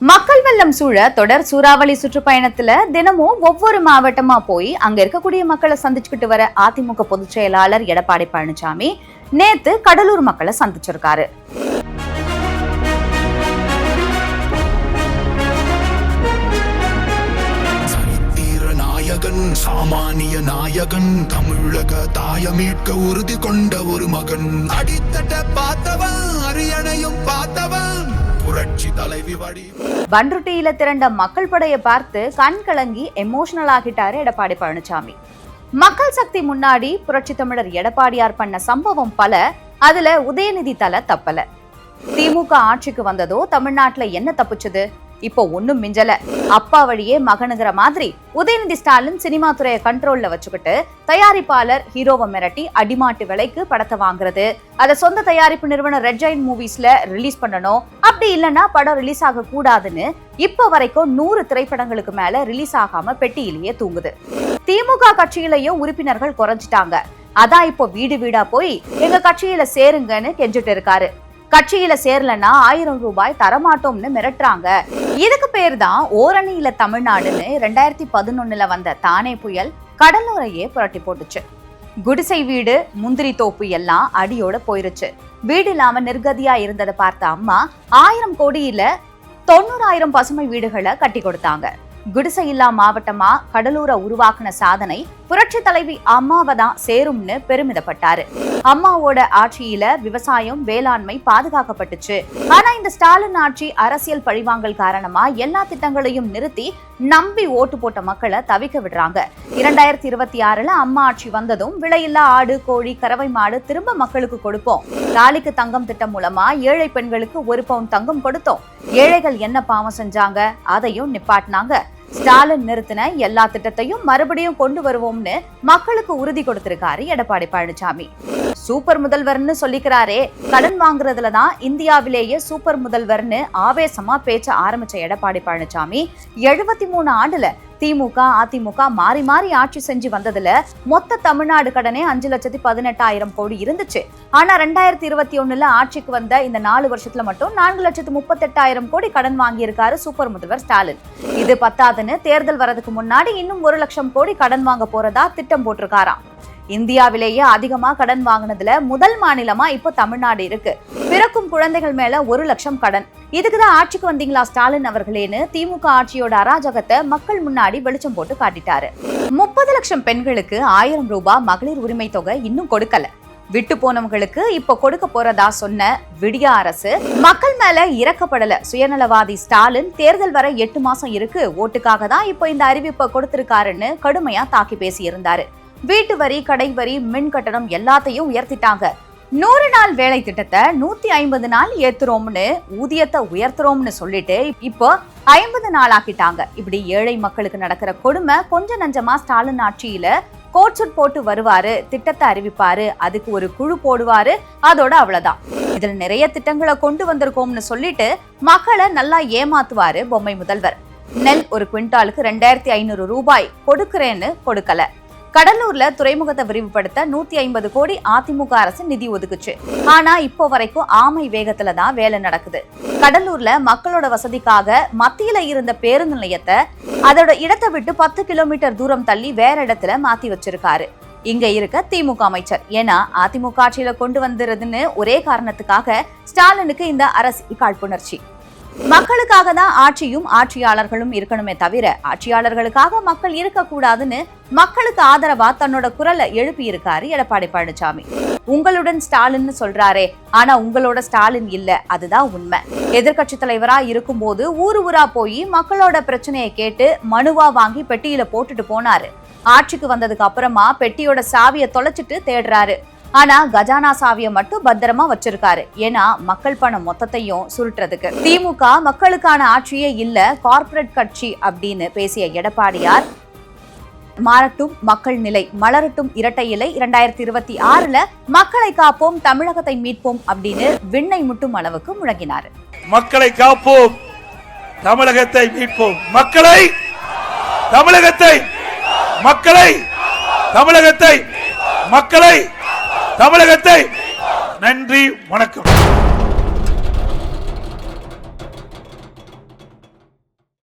மக்கள் வெள்ளம் சூழ தொடர் சூறாவளி சுற்றுப்பயணத்துல தினமும் ஒவ்வொரு மாவட்டமா போய் அங்க இருக்கக்கூடிய மக்களை சந்திச்சுக்கிட்டு வர அதிமுக பொதுச் செயலாளர் எடப்பாடி பழனிசாமி நேத்து கடலூர் மக்களை சந்திச்சிருக்காரு. சாமானிய நாயகன் தமிழக தாய மீட்க உறுதி கொண்ட ஒரு மகன். அடித்தட்ட பார்த்தவன் அரியணையும் பார்த்தவன் புரட்சி தலைவி வடி. பண்ருட்டியில திரண்ட மக்கள் படையை பார்த்து கண் கலங்கி எமோஷனல் ஆகிட்டாரு எடப்பாடி பழனிசாமி. மக்கள் சக்தி முன்னாடி புரட்சி தமிழர் எடப்பாடியார் பண்ண சம்பவம் பல, அதுல உதயநிதி தலை தப்பல. திமுக ஆட்சிக்கு வந்ததோ தமிழ்நாட்டுல என்ன தப்புச்சுது? இப்போ ஒண்ணும் மிஞ்சல. அப்பா வழியே மகனுங்கிற மாதிரி உதயநிதி ஸ்டாலின் சினிமா துறையை கண்ட்ரோல்ல வச்சுக்கிட்டு தயாரிப்பாளர் ஹீரோவை மிரட்டி அடிமாட்டு விலைக்கு படத்தை வாங்குறது, அதை சொந்த தயாரிப்பு நிறுவனம் ரெட் ஜெயண்ட் மூவிஸ்ல ரிலீஸ் பண்ணணும், அப்படி இல்லைன்னா படம் ரிலீஸ் ஆக கூடாதுன்னு இப்ப வரைக்கும் 100 திரைப்படங்களுக்கு மேல ரிலீஸ் ஆகாம பெட்டியிலேயே தூங்குது. திமுக கட்சியிலேயும் உறுப்பினர்கள் குறைஞ்சிட்டாங்க. அதான் இப்போ வீடு வீடா போய் எங்க கட்சியில சேருங்கன்னு கெஞ்சிட்டு இருக்காரு. கட்சியில சேரலன்னா 1000 ரூபாய் தரமாட்டோம்னு மிரட்டுறாங்க. இதுக்கு பேர் தான் ஓரணியில தமிழ்நாடுன்னு 2011 வந்த தானே புயல் கடலூரையே புரட்டி போட்டுச்சு. குடிசை வீடு, முந்திரி தோப்பு எல்லாம் அடியோட போயிருச்சு. வீடு இல்லாம நிர்கதியா இருந்ததை பார்த்த அம்மா 1000 கோடியில 90,000 பசுமை வீடுகளை கட்டி கொடுத்தாங்க. குடிசை இல்லா மாவட்டமா கடலூரை உருவாக்குன சாதனை புரட்சி தலைவி அம்மாவை தான் சேரும்னு பெருமிதப்பட்டாரு. அம்மாவோட ஆட்சியில விவசாயம், வேளாண்மை பாதுகாக்கப்பட்டுச்சு. ஆனா இந்த ஸ்டாலின் ஆட்சி அரசியல் பழிவாங்கல் காரணமா எல்லா திட்டங்களையும் நிறுத்தி நம்பி ஓட்டு போட்ட மக்களை தவிக்க விடுறாங்க. 2026 அம்மா ஆட்சி வந்ததும் விலையில்லா ஆடு, கோழி, கறவை மாடு திரும்ப மக்களுக்கு கொடுப்போம். தாலிக்கு தங்கம் திட்டம் மூலமா ஏழை பெண்களுக்கு 1 பவுன் தங்கம் கொடுத்தோம். ஏழைகள் என்ன பாவம் செஞ்சாங்க? அதையும் நிப்பாட்டினாங்க. ஸ்டாலின் நிறுத்தின எல்லா திட்டத்தையும் மறுபடியும் கொண்டு வருவோம்னு மக்களுக்கு உறுதி கொடுத்திருக்காரு எடப்பாடி பழனிசாமி. சூப்பர் முதல்வர்னு சொல்லிக்கிறாரே, கடன் வாங்குறதுலதான் இந்தியாவிலேயே சூப்பர் முதல்வர்னு ஆவேசமா பேச்ச ஆரம்பிச்ச எடப்பாடி பழனிசாமி 73 ஆண்டுல திமுக அதிமுக மாறி மாறி ஆட்சி செஞ்சு வந்ததுல மொத்த தமிழ்நாடு கடனே 5,18,000 கோடி இருந்துச்சு. ஆனா 2021 ஆட்சிக்கு வந்த இந்த 4 வருஷத்துல மட்டும் 4,38,000 கோடி கடன் வாங்கியிருக்காரு சூப்பர் முதல்வர் ஸ்டாலின். இது பத்தாதுன்னு தேர்தல் வரதுக்கு முன்னாடி இன்னும் 1 லட்சம் கோடி கடன் வாங்க போறதா திட்டம் போட்டிருக்காராம். இந்தியாவிலேயே அதிகமா கடன் வாங்கினதுல முதல் மாநிலமா இப்போ தமிழ்நாடு இருக்கு. பிறக்கும் குழந்தைகள் மேல 1 லட்சம் கடன். இதுக்குதான் ஆட்சிக்கு வந்தீங்களா ஸ்டாலின் அவர்களேன்னு திமுக ஆட்சியோட அராஜகத்தை மக்கள் முன்னாடி வெளிச்சம் போட்டு காட்டிட்டாரு. 30 லட்சம் பெண்களுக்கு 1000 ரூபாய் மகளிர் உரிமை தொகை இன்னும் கொடுக்கல. விட்டு போனவங்களுக்கு இப்ப கொடுக்க போறதா சொன்ன விடியா அரசு மக்கள் மேல இறக்கப்படல. சுயநலவாதி ஸ்டாலின் தேர்தல் வர 8 மாசம் இருக்கு, ஓட்டுக்காக தான் இப்போ இந்த அறிவிப்பை கொடுத்திருக்காருன்னு கடுமையா தாக்கி பேசி இருந்தாரு. வீட்டு வரி, கடை வரி, மின் கட்டணம் எல்லாத்தையும் உயர்த்திட்டாங்க. 100 நாள் வேலை திட்டத்தை 150 நாள் ஏத்துறோம்னு, ஊதியத்தை உயர்த்துறோம்னு சொல்லிட்டு இப்போ 50 நாள் ஆக்கிட்டாங்க. இப்படி ஏழை மக்களுக்கு நடக்கிற கொடுமை கொஞ்சம் நஞ்சமா ஸ்டாலின் ஆட்சியில கோட் சூட் போட்டு வருவாரு, திட்டத்தை அறிவிப்பாரு, அதுக்கு ஒரு குழு போடுவாரு, அதோட அவ்வளவுதான். இதுல நிறைய திட்டங்களை கொண்டு வந்திருக்கோம்னு சொல்லிட்டு மக்களை நல்லா ஏமாத்துவாரு பொம்மை முதல்வர். நெல் ஒரு குவிண்டாலுக்கு 2,500 ரூபாய் கொடுக்கிறேன்னு கொடுக்கல. கடலூர்ல துறைமுகத்தை விரிவுபடுத்த 150 கோடி அதிமுக அரசு நிதி ஒதுக்குச்சு. ஆனா இப்போ வரைக்கும் ஆமை வேகத்துல தான் வேலை நடக்குது. கடலூர்ல மக்களோட வசதிக்காக மத்தியில இருந்த பேருந்து நிலையத்தை அதோட இடத்தை விட்டு 10 கிலோமீட்டர் தூரம் தள்ளி வேற இடத்துல மாத்தி வச்சிருக்காரு இங்க இருக்க திமுக அமைச்சர். ஏன்னா அதிமுக ஆட்சியில கொண்டு வந்துருதுன்னு ஒரே காரணத்துக்காக ஸ்டாலினுக்கு இந்த அரசியல் காழ்ப்புணர்ச்சி. மக்களுக்காக தான் ஆட்சியும் ஆட்சியாளர்களும் இருக்கணுமே தவிர ஆட்சியாளர்களுக்காக மக்கள் இருக்கக்கூடாதுன்னு மக்களுக்கு ஆதரவா தன்னோட குரலை எழுப்பி இருக்காரு எடப்பாடி பழனிசாமி. உங்களுடன் ஸ்டாலின் சொல்றாரே, ஆனா உங்களோட ஸ்டாலின் இல்ல, அதுதான் உண்மை. எதிர்கட்சி தலைவரா இருக்கும் போது ஊர் ஊரா போய் மக்களோட பிரச்சனையை கேட்டு மனுவா வாங்கி பெட்டியில போட்டுட்டு போனாரு. ஆட்சிக்கு வந்ததுக்கு அப்புறமா பெட்டியோட சாவியை தொலைச்சிட்டு தேடுறாரு. ஆனா கஜானா சாவியை மட்டும் பத்திரமா வச்சிருக்காரு. ஏன்னா மக்கள் பணம் மொத்தத்தையும் சுருட்டுறதுக்கு. திமுக மக்களுக்கான ஆட்சியே இல்ல, கார்ப்பரேட் கட்சி அப்படின்னு பேசிய எடப்பாடியார் மாறட்டும் மக்கள் நிலை, மலரட்டும் இரட்டை இலை, 2026 மக்களை காப்போம், தமிழகத்தை மீட்போம் அப்படின்னு விண்ணை முட்டும் அளவுக்கு முழங்கினார். மக்களை காப்போம், தமிழகத்தை மீட்போம், மக்களை, தமிழகத்தை, மக்களை, தமிழகத்தை, மக்களை, தமிழகத்தை. நன்றி, வணக்கம்.